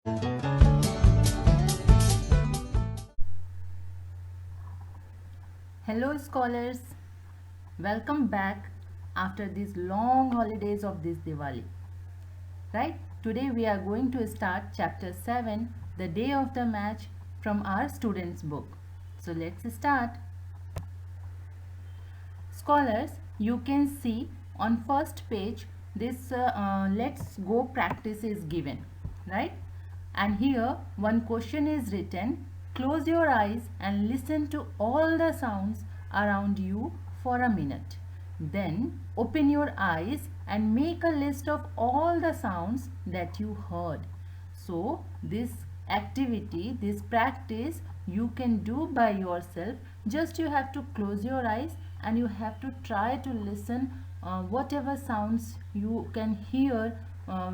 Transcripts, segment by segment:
Hello scholars, welcome back after these long holidays of this Diwali. Right? Today we are going to start chapter 7, the day of the match from our students book. So let's start. Scholars, you can see on first page this let's go practice is given, right? And here one question is written. Close your eyes and listen to all the sounds around you for a minute. Then open your eyes and make a list of all the sounds that you heard. So this activity, this practice you can do by yourself. Just you have to close your eyes and you have to try to listen whatever sounds you can hear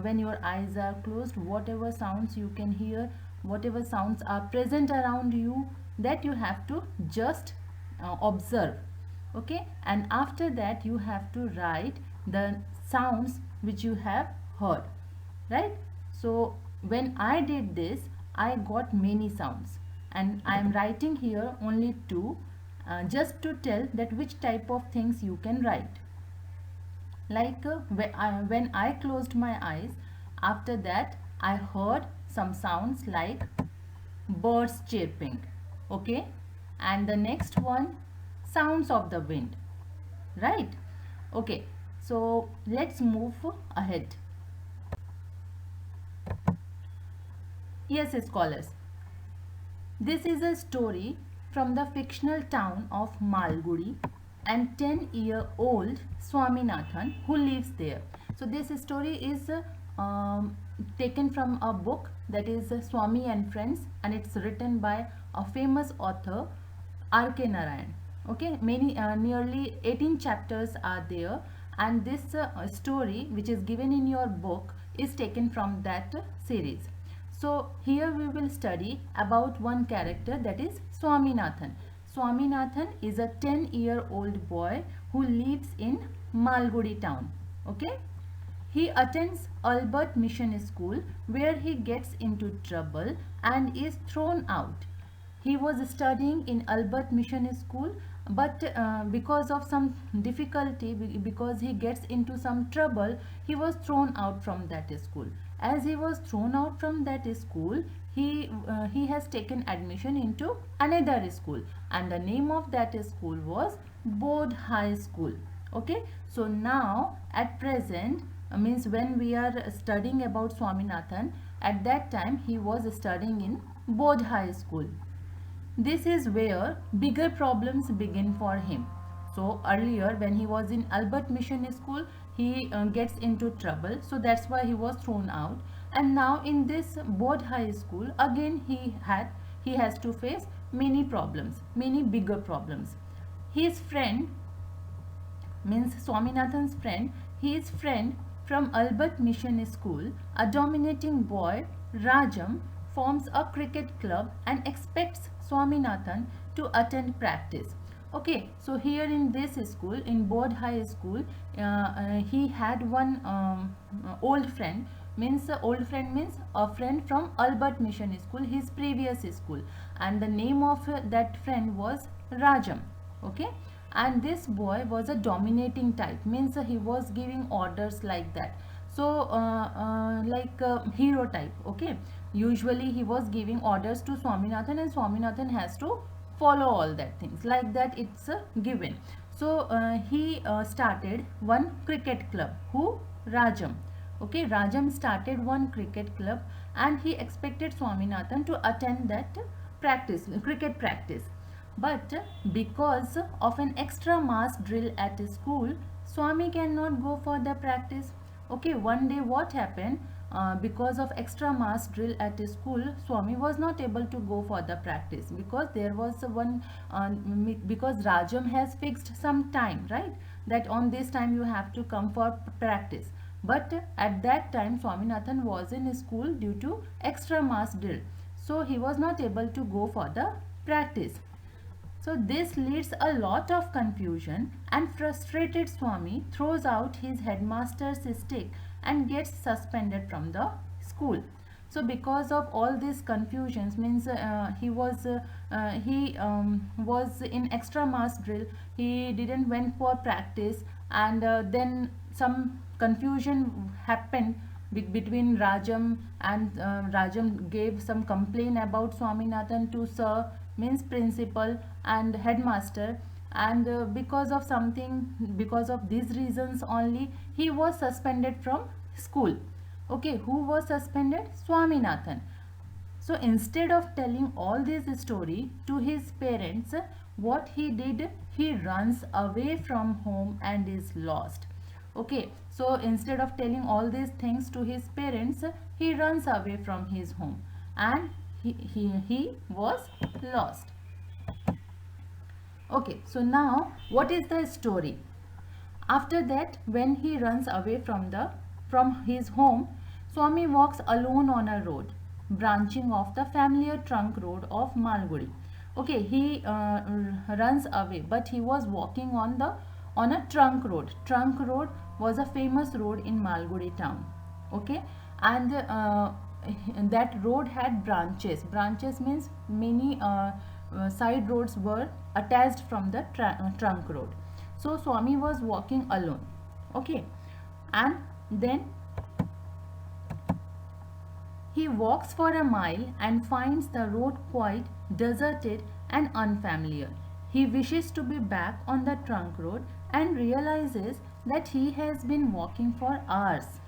when your eyes are closed, whatever sounds you can hear, whatever sounds are present around you, that you have to just observe. Okay, and after that you have to write the sounds which you have heard, right? So when I did this, I got many sounds and I am writing here only two, just to tell that which type of things you can write. Like when I closed my eyes, after that I heard some sounds like birds chirping. Okay, and the next one, sounds of the wind, right? Okay, so let's move ahead. Yes, scholars, this is a story from the fictional town of Malgudi and 10-year-old Swaminathan who lives there. So this story is taken from a book that is Swami and Friends, and it's written by a famous author R.K. Narayan. Okay, many nearly 18 chapters are there, and this story which is given in your book is taken from that series. So here we will study about one character, that is Swaminathan. Swaminathan is a 10-year-old boy who lives in Malgudi town. Okay. He attends Albert Mission School where he gets into trouble and is thrown out. He was studying in Albert Mission School, but because of some difficulty, because he gets into some trouble, he was thrown out from that school. As he was thrown out from that school, he has taken admission into another school, and the name of that school was Bodh High School. Okay, so now at present, means when we are studying about Swaminathan, at that time he was studying in Bodh High School. This is where bigger problems begin for him. So earlier when he was in Albert Mission School, he gets into trouble, so that's why he was thrown out. And now in this Bodh High School, again he has to face many problems, many bigger problems. His friend, means Swaminathan's friend, his friend from Albert Mission School, a dominating boy, Rajam, forms a cricket club and expects Swaminathan to attend practice. Okay, so here in this school, in Bodh High School, he had one old friend. Means old friend means a friend from Albert Mission School, his previous school, and the name of that friend was Rajam. Okay, and this boy was a dominating type, means he was giving orders like that. So like hero type. Okay, usually he was giving orders to Swaminathan and Swaminathan has to follow all that things, like that it's given. So he started one cricket club. Who? Rajam. Okay, Rajam started one cricket club and he expected Swaminathan to attend that practice, cricket practice. But because of an extra mass drill at school, Swami cannot go for the practice. Okay, one day what happened? Because of extra mass drill at school, Swami was not able to go for the practice because there was one, because Rajam has fixed some time, right? That on this time you have to come for practice. But at that time Swaminathan was in school due to extra mass drill. So he was not able to go for the practice. So this leads a lot of confusion and frustrated Swami throws out his headmaster's stick and gets suspended from the school. So because of all these confusions, means he was in extra mass drill, he didn't went for practice, and then some confusion happened between Rajam, and Rajam gave some complaint about Swaminathan to sir, means principal and headmaster, and because of these reasons only, he was suspended from school. Okay, who was suspended? Swaminathan. So instead of telling all this story to his parents, what he did, he runs away from home and is lost. Okay, so instead of telling all these things to his parents, he runs away from his home, and he was lost. Okay, so now what is the story? After that, when he runs away from his home, Swami walks alone on a road branching off the familiar trunk road of Malgudi. Okay, he runs away, but he was walking on a trunk road. Trunk road was a famous road in Malgudi town. Okay, and that road had branches. Branches means many side roads were attached from the trunk road. So Swami was walking alone. Okay, and then he walks for a mile and finds the road quite deserted and unfamiliar. He wishes to be back on the trunk road and realizes that he has been walking for hours.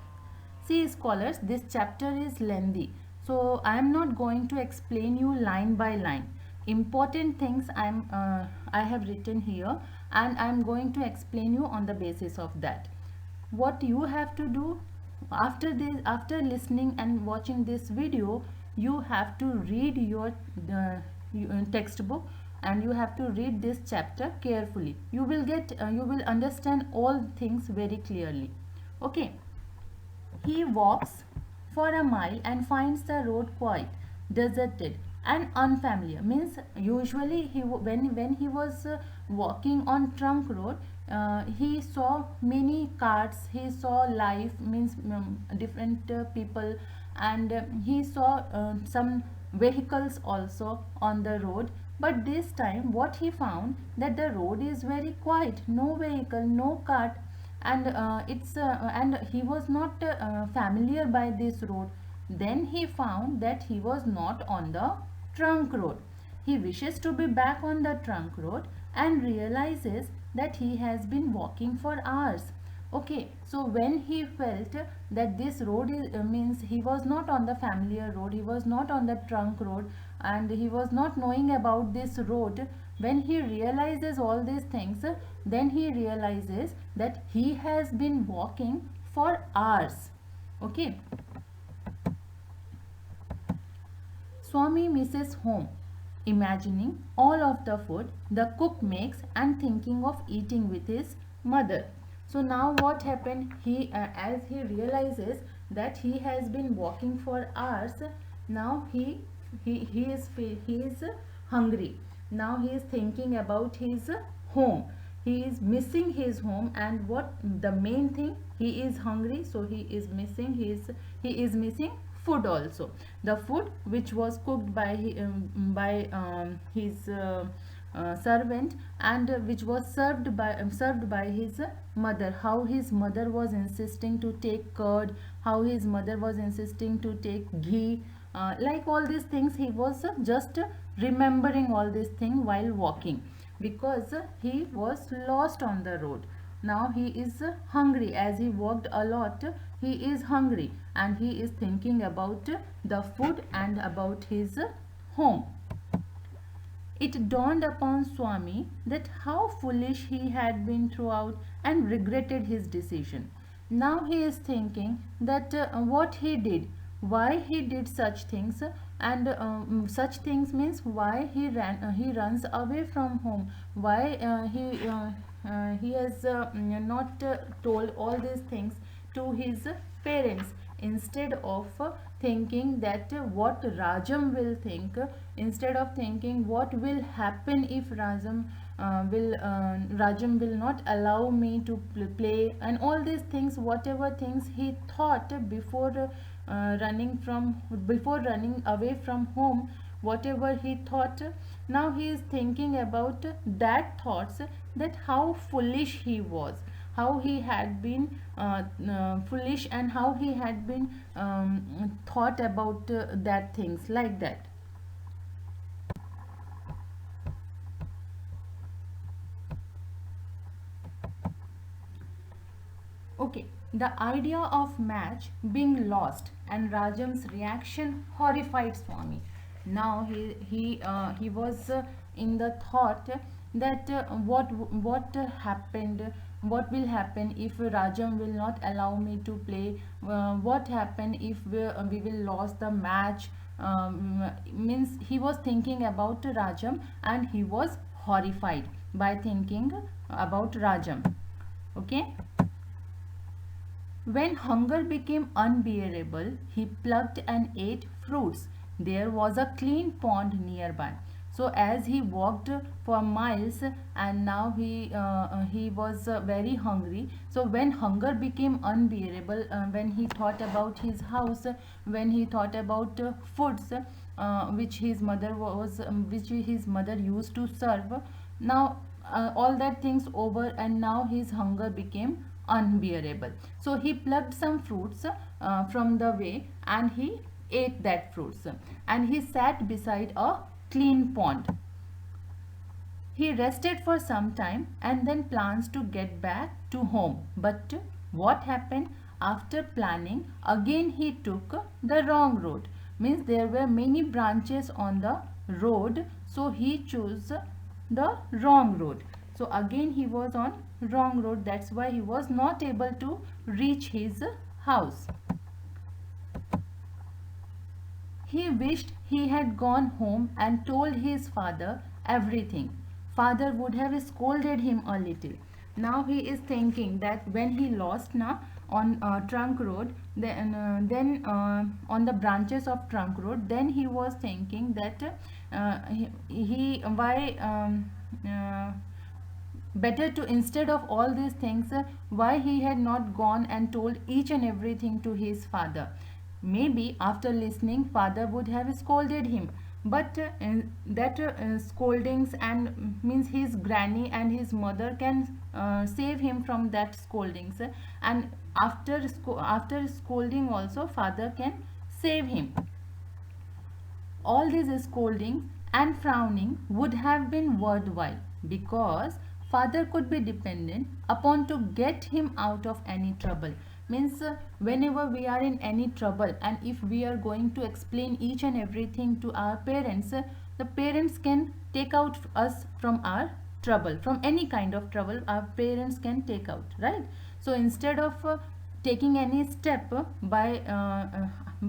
See scholars, this chapter is lengthy, so I am not going to explain you line by line. Important things I have written here, and I am going to explain you on the basis of that. What you have to do after listening and watching this video, you have to read your textbook, and you have to read this chapter carefully. You will understand all things very clearly. Okay. He walks for a mile and finds the road quite deserted and unfamiliar. Means usually when he was walking on trunk road, he saw many carts, he saw life, means different people, and he saw some vehicles also on the road. But this time what he found, that the road is very quiet, no vehicle, no cart, and and he was not familiar by this road. Then he found that he was not on the trunk road. He wishes to be back on the trunk road and realizes that he has been walking for hours. Okay, so when he felt that this road is means he was not on the familiar road, he was not on the trunk road, and he was not knowing about this road. When he realizes all these things, then he realizes that he has been walking for hours. Okay, Swami misses home, imagining all of the food the cook makes and thinking of eating with his mother. So now what happened? As he realizes that he has been walking for hours, now he is hungry. Now he is thinking about his home. He is missing his home, and what the main thing, he is hungry, so he is missing food also. The food which was cooked by his servant, and which was served by his mother. How his mother was insisting to take curd, how his mother was insisting to take ghee, like all these things he was just remembering all these things while walking, because he was lost on the road. Now he is hungry. As he walked a lot, he is hungry, and he is thinking about the food and about his home. It dawned upon Swami that how foolish he had been throughout, and regretted his decision. Now he is thinking that what he did, why he did such things, and such things means why he runs away from home, why he has not told all these things to his parents, instead of thinking that what Rajam will think, instead of thinking what will happen if Rajam will not allow me to play, and all these things, whatever things he thought before running away from home, whatever he thought, now he is thinking about that thoughts, that how foolish he was, how he had been foolish, and how he had been thought about that things like that. Okay, the idea of match being lost and Rajam's reaction horrified Swami. Now he was in the thought that what happened, what will happen if Rajam will not allow me to play, what happen if we will lose the match, means he was thinking about Rajam, and he was horrified by thinking about Rajam. Okay. When hunger became unbearable, he plucked and ate fruits. There was a clean pond nearby. So as he walked for miles, and now he was very hungry. So when hunger became unbearable, when he thought about his house, when he thought about foods which his mother used to serve, now all that things over, and now his hunger became unbearable. So he plucked some fruits from the way, and he ate that fruits, and he sat beside a clean pond. He rested for some time and then plans to get back to home. But what happened? After planning, again he took the wrong road. Means there were many branches on the road, so he chose the wrong road. So again he was on wrong road. That's why he was not able to reach his house. He wished he had gone home and told his father everything. Father would have scolded him a little. Now he is thinking that when he lost now on trunk road, then on the branches of trunk road, then he was thinking that he why better to, instead of all these things, why he had not gone and told each and everything to his father. Maybe after listening, father would have scolded him, but that scoldings, and means his granny and his mother can save him from that scoldings, and after scolding also father can save him. All these scoldings and frowning would have been worthwhile, because father could be dependent upon to get him out of any trouble. Means whenever we are in any trouble, and if we are going to explain each and everything to our parents, the parents can take out us from our trouble, from any kind of trouble our parents can take out, right? So instead of taking any step by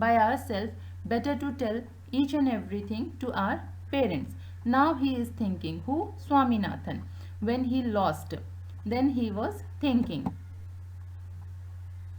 ourselves, better to tell each and everything to our parents. Now he is thinking, who? Swaminathan. When he lost, then he was thinking.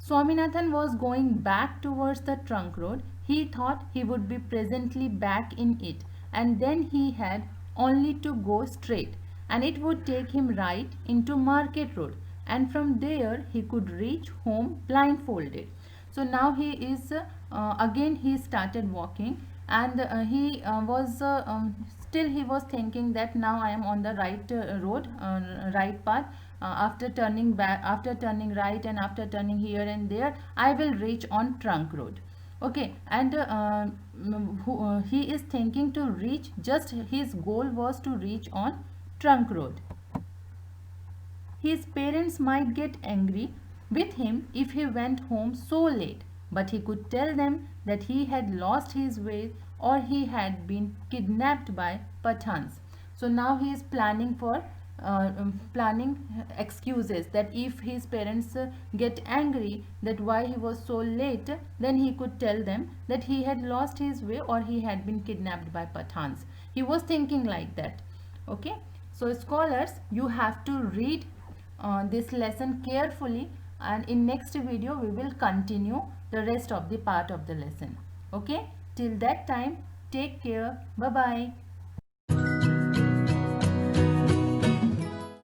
Swaminathan was going back towards the trunk road. He thought he would be presently back in it, and then he had only to go straight, and it would take him right into Market Road, and from there he could reach home blindfolded. So now he is again he started walking, and he was still he was thinking that now I am on the right road, right path. After turning back, after turning right, and after turning here and there, I will reach on trunk road. Okay, and he is thinking to reach, just his goal was to reach on trunk road. His parents might get angry with him if he went home so late, but he could tell them that he had lost his way, or he had been kidnapped by Pathans. So now he is planning for planning excuses, that if his parents get angry that why he was so late, then he could tell them that he had lost his way, or he had been kidnapped by Pathans. He was thinking like that. Okay, so scholars, you have to read this lesson carefully, and in next video we will continue the rest of the part of the lesson. Okay, till that time, take care. Bye bye.